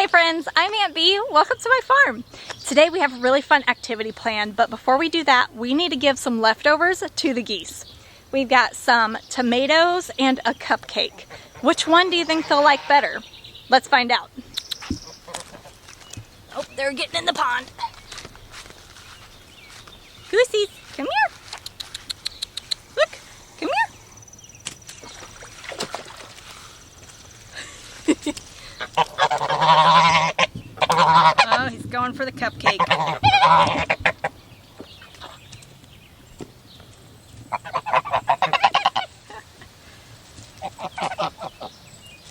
Hi friends, I'm Aunt Bee. Welcome to my farm. Today we have a really fun activity planned, but before we do that, we need to give some leftovers to the geese. We've got some tomatoes and a cupcake. Which one do you think they'll like better? Let's find out. Oh, they're getting in the pond. Goosies, come here. Look, come here. Oh, he's going for the cupcake.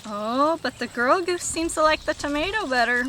Oh, but the girl goose seems to like the tomato better.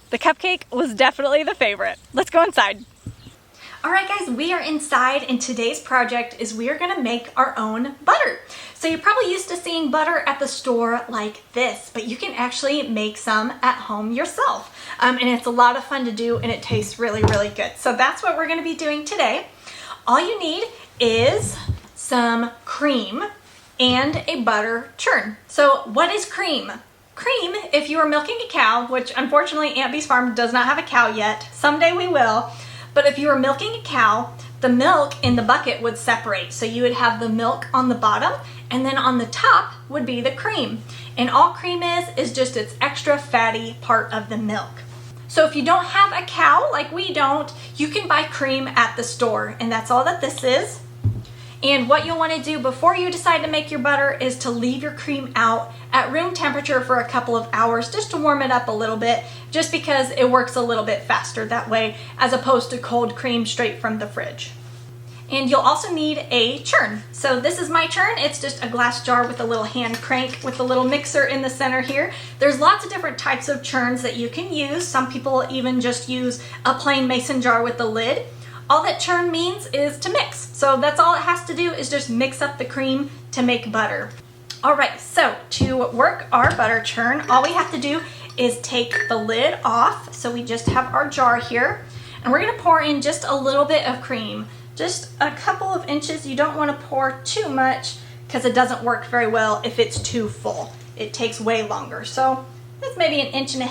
The cupcake was definitely the favorite. Let's go inside. All right guys, we are inside and today's project is we are gonna make our own butter. So you're probably used to seeing butter at the store like this, but you can actually make some at home yourself. And it's a lot of fun to do and it tastes really, really good. So that's what we're gonna be doing today. All you need is some cream and a butter churn. So what is cream? Cream, if you are milking a cow, which unfortunately Aunt Bee's farm does not have a cow yet, someday we will, but if you were milking a cow, the milk in the bucket would separate. So you would have the milk on the bottom and then on the top would be the cream. And all cream is just its extra fatty part of the milk. So if you don't have a cow like we don't, you can buy cream at the store and that's all that this is. And what you'll want to do before you decide to make your butter is to leave your cream out at room temperature for a couple of hours just to warm it up a little bit, just because it works a little bit faster that way as opposed to cold cream straight from the fridge. And you'll also need a churn. So this is my churn. It's just a glass jar with a little hand crank with a little mixer in the center here. There's lots of different types of churns that you can use. Some people even just use a plain mason jar with the lid. All that churn means is to mix. So that's all it has to do is just mix up the cream to make butter. All right, so to work our butter churn, all we have to do is take the lid off. So we just have our jar here and we're gonna pour in just a little bit of cream, just a couple of inches. You don't wanna pour too much because it doesn't work very well if it's too full. It takes way longer. So that's maybe 1.5 inches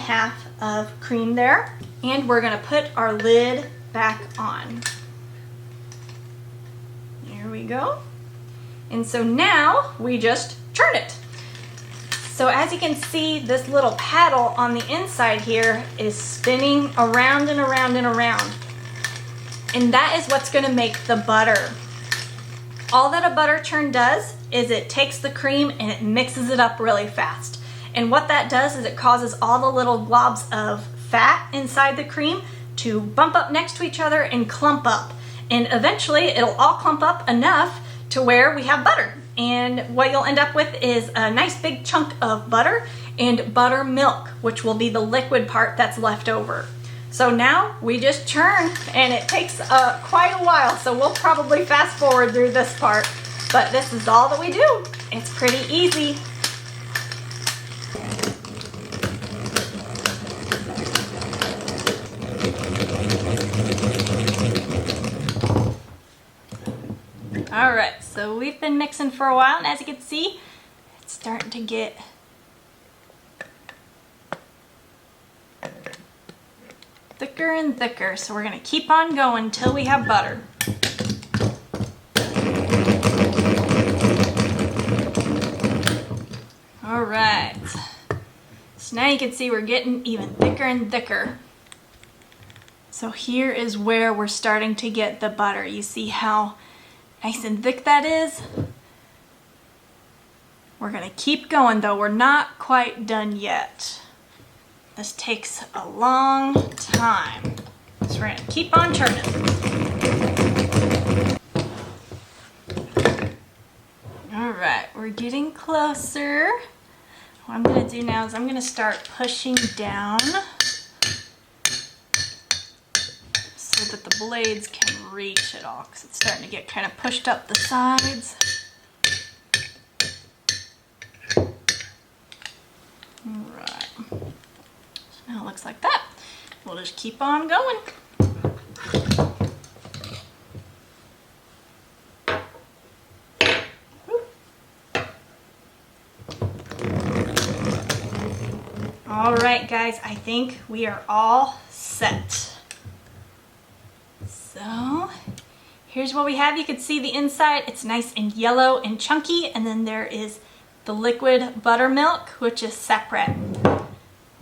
of cream there. And we're gonna put our lid back on. There we go. And so now we just churn it. So as you can see, this little paddle on the inside here is spinning around and around and around. And that is what's gonna make the butter. All that a butter churn does is it takes the cream and it mixes it up really fast. And what that does is it causes all the little globs of fat inside the cream to bump up next to each other and clump up. And eventually it'll all clump up enough to where we have butter. And what you'll end up with is a nice big chunk of butter and buttermilk, which will be the liquid part that's left over. So now we just churn and it takes quite a while. So we'll probably fast forward through this part, but this is all that we do. It's pretty easy. All right, so we've been mixing for a while, and as you can see, it's starting to get thicker and thicker. So we're gonna keep on going until we have butter. All right, So now you can see we're getting even thicker and thicker. So here is where we're starting to get the butter. You see how nice and thick that is? We're gonna keep going though. We're not quite done yet. This takes a long time. So we're gonna keep on churning. All right, we're getting closer. What I'm gonna do now is I'm gonna start pushing down so that the blades can reach it all, because it's starting to get kind of pushed up the sides. Alright, so now it looks like that. We'll just keep on going. Alright guys, I think we are all set. So here's what we have. You can see the inside. It's nice and yellow and chunky, and then there is the liquid buttermilk, which is separate.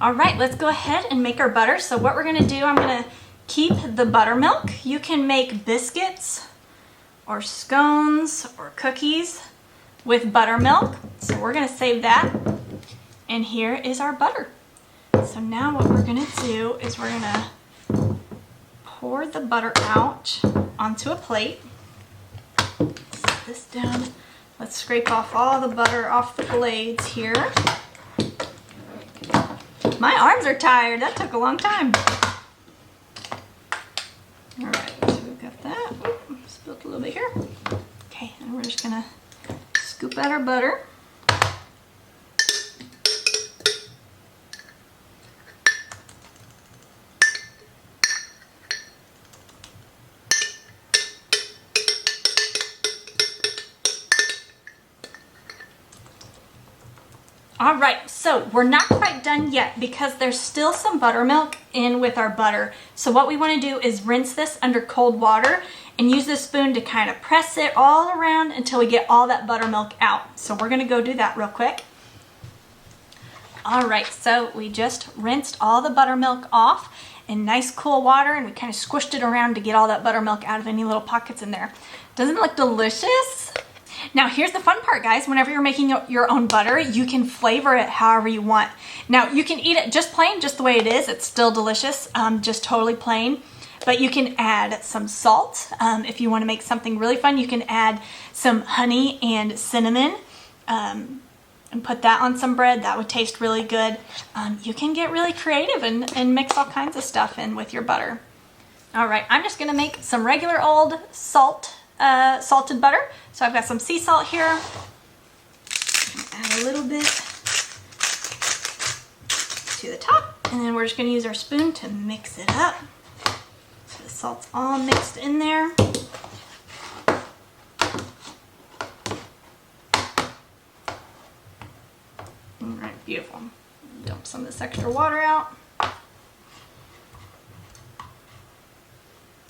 All right, let's go ahead and make our butter. So what we're gonna do, I'm gonna keep the buttermilk. You can make biscuits or scones or cookies with buttermilk. So we're gonna save that. And here is our butter. So now what we're gonna do is we're gonna pour the butter out onto a plate. Set this down. Let's scrape off all the butter off the blades here. My arms are tired. That took a long time. All right, so we've got that. Oop, spilled a little bit here. Okay, and we're just gonna scoop out our butter. All right, so we're not quite done yet because there's still some buttermilk in with our butter. So what we want to do is rinse this under cold water and use this spoon to kind of press it all around until we get all that buttermilk out. So we're going to go do that real quick. All right, so we just rinsed all the buttermilk off in nice cool water, and we kind of squished it around to get all that buttermilk out of any little pockets in there. Doesn't it look delicious? Now here's the fun part, guys. Whenever you're making your own butter, you can flavor it however you want. Now you can eat it just plain, just the way it is. It's still delicious, just totally plain. But you can add some salt. If you want to make something really fun, you can add some honey and cinnamon and put that on some bread. That would taste really good. You can get really creative and mix all kinds of stuff in with your butter. All right, I'm just gonna make some regular old salted butter. So I've got some sea salt here. Add a little bit to the top, and then we're just gonna use our spoon to mix it up. So the salt's all mixed in there. All right, beautiful. Dump some of this extra water out.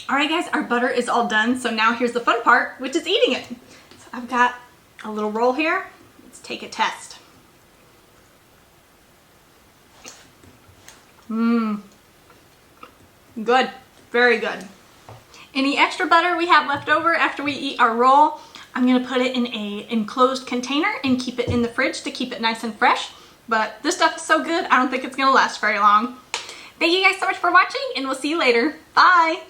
All right, guys, our butter is all done. So now here's the fun part, which is eating it. So I've got a little roll here. Let's take a test. Good, very good. Any extra butter we have left over after we eat our roll, I'm gonna put it in a enclosed container and keep it in the fridge to keep it nice and fresh. But this stuff is so good, I don't think it's gonna last very long. Thank you guys so much for watching, and we'll see you later. Bye.